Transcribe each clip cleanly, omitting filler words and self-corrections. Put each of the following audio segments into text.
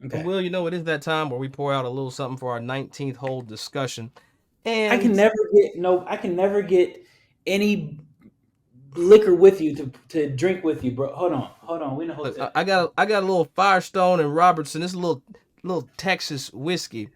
And Okay. Will, it is that time where we pour out a little something for our 19th hole discussion. I can And never get no. I can never get any liquor with you to drink with you, bro. Hold on. We in a look, hotel. I got a little Firestone and Robertson. This is a little Texas whiskey.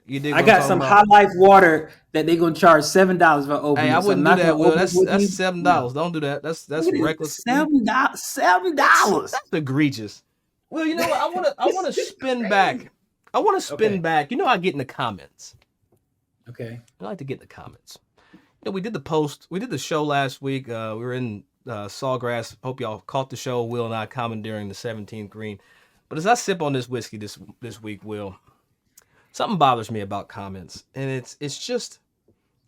You dig I what I'm got talking some about? High Life water that they gonna charge $7 for Hey, opening I it. So I'm wouldn't do not gonna that, Will. open it That's with that's you. No. $7. Don't do that. That's Look at reckless. this. $7. That's $7. that's egregious. Well, you know what? I wanna It's spin back. crazy. I wanna spin Okay. back. I get in the comments. Okay. I like to get in the comments. We did the post. We did the show last week. We were in Sawgrass. Hope y'all caught the show. Will and I commandeering the 17th green. But as I sip on this whiskey this week, Will, something bothers me about comments, and it's just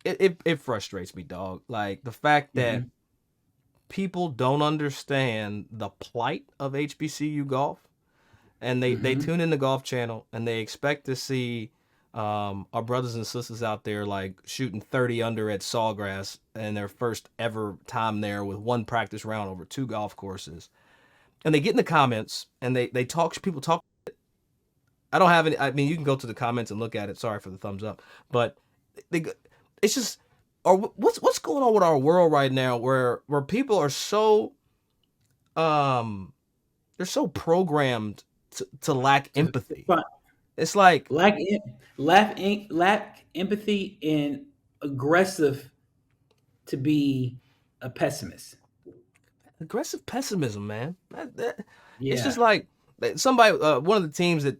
it frustrates me, dog. Like the fact that Hmm. people don't understand the plight of HBCU golf, and they Hmm. tune in the Golf Channel and they expect to see our brothers and sisters out there like shooting 30 under at Sawgrass in their first ever time there with one practice round over two golf courses. And they get in the comments and they talk. People talk. I don't have any. I mean, you can go to the comments and look at it. Sorry for the thumbs up, but they, it's just. Or what's going on with our world right now, where people are so they're so programmed to lack To empathy. find, It's like lack, lack empathy and aggressive to be a pessimist. aggressive pessimism, man. It's just Yeah. like somebody, one of the teams that.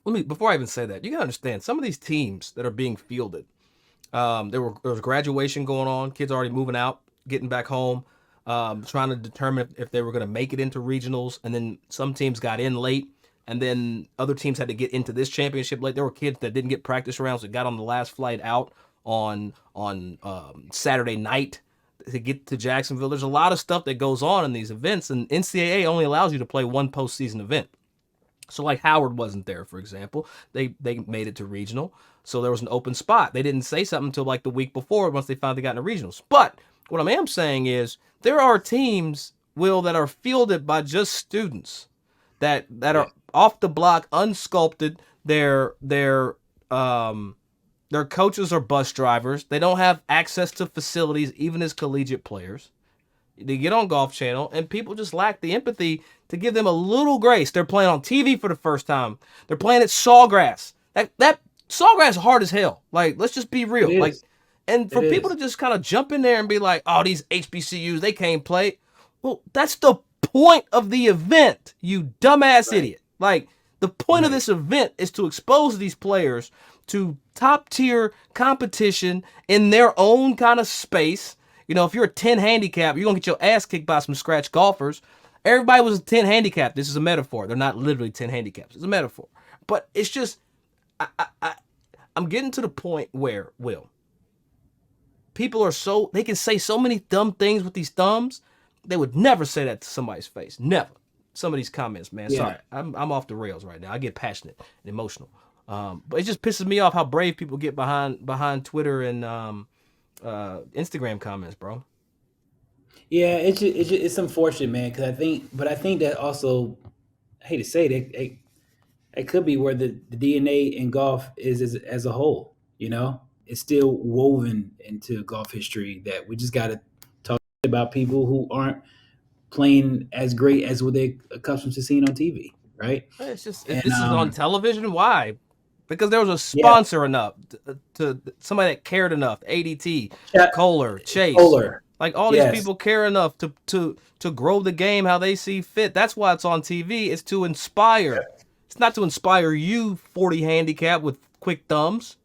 Let me before I even say that, you gotta understand some of these teams that are being fielded. There was graduation going on, kids already moving out, getting back home, trying to determine if they were going to make it into regionals, and then some teams got in late, and then other teams had to get into this championship late. There were kids that didn't get practice rounds that got on the last flight out on Saturday night to get to Jacksonville. There's a lot of stuff that goes on in these events, and NCAA only allows you to play one postseason event. So like Howard wasn't there, for example. They made it to regional, so there was an open spot. They didn't say something until like the week before once they finally got into regionals. But what I am saying is there are teams, Will, that are fielded by just students that Yeah. are off the block, unsculpted. Um their coaches are bus drivers. They don't have access to facilities even as collegiate players. They get on Golf Channel, and people just lack the empathy to give them a little grace. They're playing on TV for the first time. They're playing at Sawgrass. That Sawgrass is hard as hell. Like, let's just be It real. Like, is. and It for people is. to just kind of jump in there and be like, "Oh, these HBCUs, they can't play." Well, that's the point of the event, you dumbass Right. idiot. Like, the point of Right. this event is to expose these players to top tier competition in their own kind of space. If you're a 10 handicap, you're going to get your ass kicked by some scratch golfers. Everybody was a 10 handicap. This is a metaphor. They're not literally 10 handicaps. It's a metaphor. But it's just, I'm getting to the point where, Will, people are they can say so many dumb things with these thumbs. They would never say that to somebody's face. Never. Some of these comments, man. Yeah. Sorry. I'm off the rails right now. I get passionate and emotional. But it just pisses me off how brave people get behind Twitter and Instagram comments, bro. Yeah. It's unfortunate, man. Because I think that also, I hate to say it could be where the DNA in golf is as a whole. It's still woven into golf history that we just got to talk about people who aren't playing as great as what they're accustomed to seeing on TV, right? It's just if And this is on television, why? Because there was a yeah, sponsor enough to somebody that cared enough. ADT, Chat Kohler, Chase, Kohler, like all these yes, people care enough to grow the game how they see fit. That's why it's on TV. It's to inspire. It's not to inspire you, 40 handicap with quick thumbs.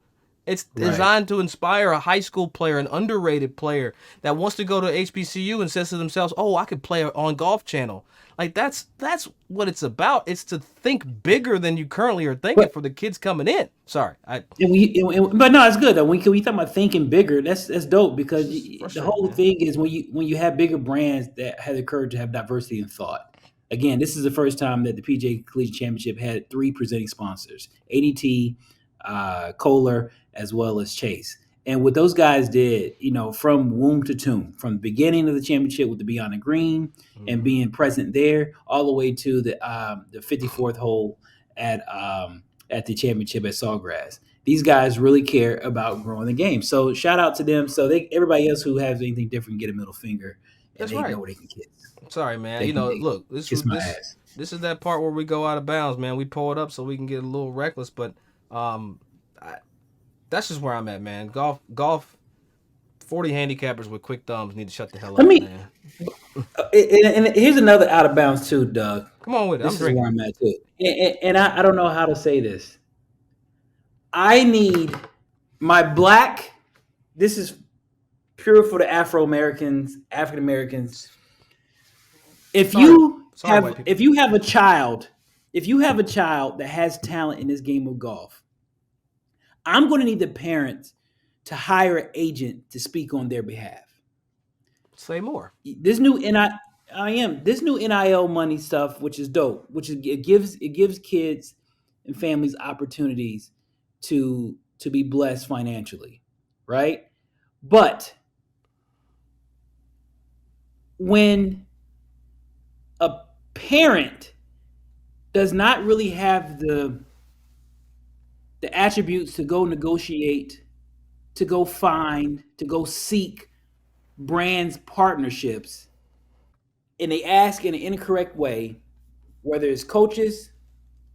It's right. designed to inspire a high school player, an underrated player that wants to go to HBCU and says to themselves, "Oh, I could play on Golf Channel." Like that's what it's about. It's to think bigger than you currently are thinking But for the kids coming in. Sorry, I but no, it's good though. When we talk about thinking bigger, that's dope because it's just the frustrating, whole man. thing is when you have bigger brands that have the courage to have diversity in thought. Again, this is the first time that the PGA Collegiate Championship had three presenting sponsors: ADT, Kohler, as well as Chase. And what those guys did, from womb to tomb, from the beginning of the championship with the Beyond the Green and Hmm. being present there, all the way to the 54th hole at the championship at Sawgrass. These guys really care about growing the game. So shout out to them. So everybody else who has anything different get a middle finger, and That's they right. know they can kiss. Sorry, man. They can Look, this kiss was my this ass. this is that part where we go out of bounds, man. We pull it up so we can get a little reckless, but um, I, that's just where I'm at, man. Golf. 40 handicappers with quick thumbs need to shut the hell Let up, me. man. And here's another out of bounds too, Doug. Come on with it. I'm This is where drinking. I'm at too. And I don't know how to say this. I need my black. This is pure for the Afro-Americans, African Americans. If Sorry. you Sorry, white have people. if you have a child, that has talent in this game of golf, I'm going to need the parents to hire an agent to speak on their behalf. Say more. This new this new NIL money stuff, which is dope, which is it gives kids and families opportunities to be blessed financially, right? But when a parent does not really have the attributes to go negotiate, to go find, to go seek brands partnerships, and they ask in an incorrect way, whether it's coaches,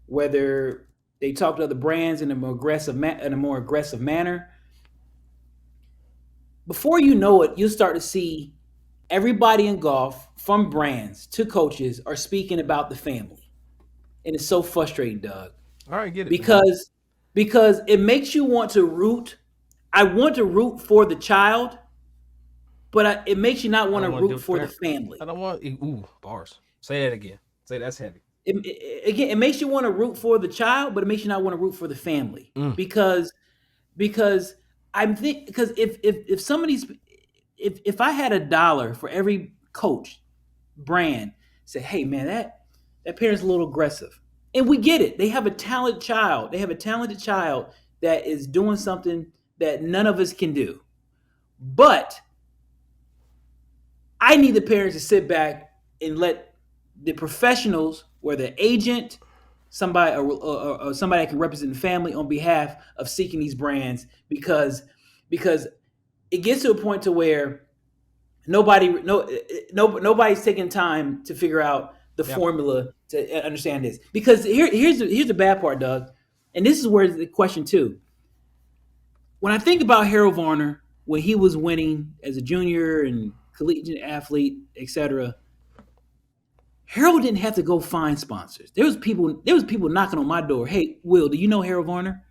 whether they talk to other brands in a more aggressive manner, before you know it, you'll start to see everybody in golf, from brands to coaches, are speaking about the family, and it's so frustrating, Doug, All right, get it, man. because it makes you want to root. I want to root for the child, but it makes you not want to root for the family. I don't want bars. Say that again. Say that's heavy. It makes you want to root for the child, but it makes you not want to root for the family because if somebody's if I had $1 for every coach brand say, hey man, that parent's a little aggressive, and we get it. They have a talented child. That is doing something that none of us can do, but I need the parents to sit back and let the professionals, whether agent, somebody or somebody that can represent the family on behalf of seeking these brands, because it gets to a point to where nobody's taking time to figure out the formula to understand this. Because here's the bad part, Doug, and this is where the question too. When I think about Harold Varner when he was winning as a junior and collegiate athlete, etc., Harold didn't have to go find sponsors. There was people knocking on my door. Hey, Will, do you know Harold Varner?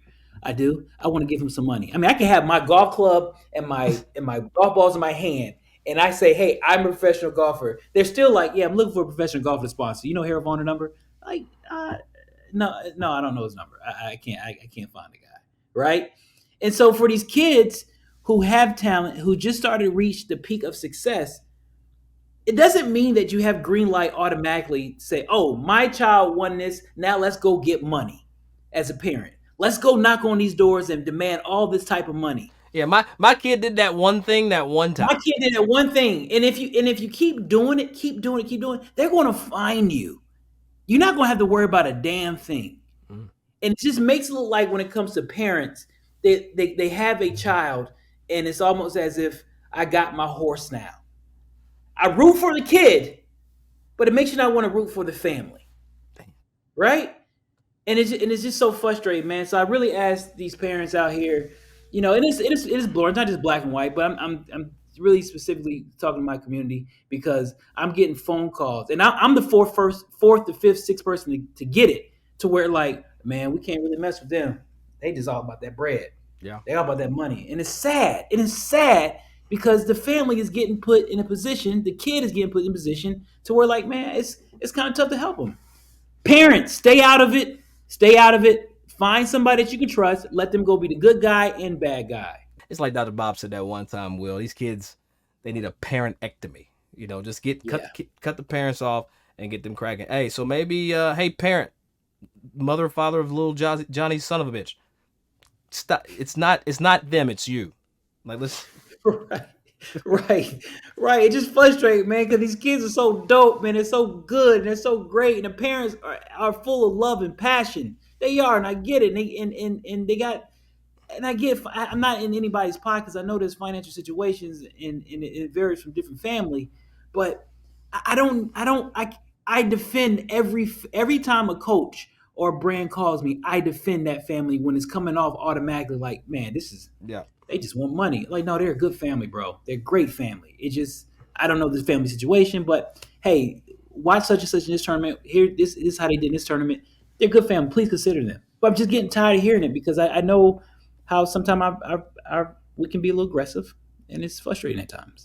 I do. I want to give him some money. I mean, I can have my golf club and my golf balls in my hand, and I say, hey, I'm a professional golfer. They're still like, yeah, I'm looking for a professional golfer to sponsor. You know Harold Varner number? Like, no, I don't know his number. I can't find the guy, right? And so for these kids who have talent, who just started to reach the peak of success, it doesn't mean that you have green light automatically say, oh, my child won this. Now let's go get money as a parent. Let's go knock on these doors and demand all this type of money. Yeah, my kid did that one thing that one time. My kid did that one thing. And if you keep doing it, they're going to find you. You're not going to have to worry about a damn thing. Mm. And it just makes it look like when it comes to parents, they have a child and it's almost as if I got my horse now. I root for the kid, but it makes you not want to root for the family, right? And it's just so frustrating, man. So I really ask these parents out here, and it is blurred. It's not just black and white, but I'm really specifically talking to my community because I'm getting phone calls, and I'm the fourth to fifth, sixth person to get it to where like, man, we can't really mess with them. They just all about that bread. Yeah, they all about that money, and it's sad. It is sad. Because the family is getting put in a position, the kid is getting put in a position to where, like, man, it's kind of tough to help them. Parents, stay out of it. Stay out of it. Find somebody that you can trust. Let them go be the good guy and bad guy. It's like Dr. Bob said that one time, Will. These kids, they need a parentectomy. Just cut the parents off and get them cracking. Hey, so maybe, hey, parent, mother or father of little Johnny's son of a bitch. Stop. It's not them. It's you. Like, let's. Right. It just frustrates, man, because these kids are so dope, man. They're so good and they're so great, and the parents are full of love and passion. They are, and I get it. And they got, and I get. I'm not in anybody's pocket because I know there's financial situations, and it varies from different family. But I don't. I defend every time a coach or a brand calls me. I defend that family when it's coming off automatically. Like, man, this is, Yeah. they just want money. Like, no, they're a good family, bro. They're a great family. It just, I don't know the family situation, but hey, watch such and such in this tournament. Here, this is how they did in this tournament. They're a good family. Please consider them. But I'm just getting tired of hearing it because I know how sometimes we can be a little aggressive, and it's frustrating at times.